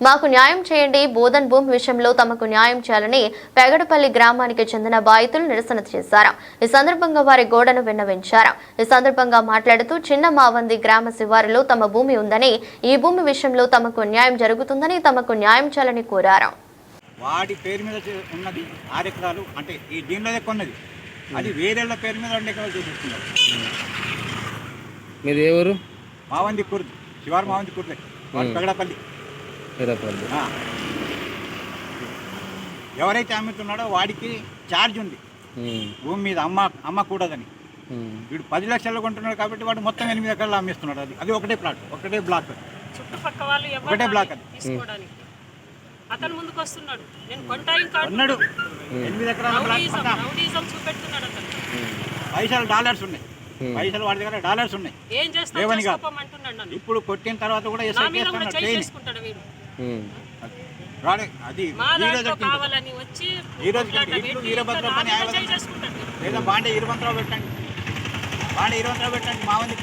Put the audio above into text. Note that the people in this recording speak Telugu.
మాకు న్యాయం చేయండి, బోధన్ భూమి విషయంలో తమకు న్యాయం చేయాలని పెగడపల్లి గ్రామానికి చెందిన బాధితులు నిరసన చేశారు. ఈ సందర్భంగా వారి గోడను విన్నవించారు. ఈ సందర్భంగా మాట్లాడుతూ చిన్న మావంది గ్రామ శివారులో తమ భూమి ఉందని, ఈ భూమి విషయంలో తమకు న్యాయం జరుగుతుందని, తమకు న్యాయం చేయాలని కోరారు. వాడి పేరు మీద ఉన్నది 6 ఎకరాలు, అంటే ఈ దీనిలో ఎక్కువ ఉన్నది, అది వేరేళ్ళ పేరు మీద 2 ఎకరాలు చూపిస్తున్నారు. మీది ఏ ఊరు? మావంది కుర్ది, శివారు మావంది కుర్ది, పెగడపల్లి. ఎవరైతే అమ్ముతున్నాడో వాడికి ఛార్జ్ ఉంది భూమి మీద, అమ్మకూడదని. వీడు 10 లక్షలు కొంటున్నాడు కాబట్టి వాడు మొత్తం 8 ఎకరాలు అమ్మేస్తున్నాడు. అది ఒకటే ప్లాట్, ఒకటే బ్లాక్, చుట్టుపక్కల వాళ్ళు ఒకటే బ్లాక్. అది తీసుకోవడానికి అతను ముందుకు వస్తున్నాడు. నేను కొంటా ఇంకా అన్నాడు 8 ఎకరాల రౌడీజం చూపెడుతున్నాడు అతను. పైసలు డాలర్స్ ఉన్నాయి, పైసలు వాడి దగ్గర డాలర్స్ ఉన్నాయి. ఏం చేస్తాడు ఇప్పుడు కొట్టిన తర్వాత కూడా చేసుకుంటాడు వీడు. అది కావాలని వచ్చి వీరభద్ర పని లేదా బాండే 20 పెట్టండి, బాండే 20 పెట్టండి మావంది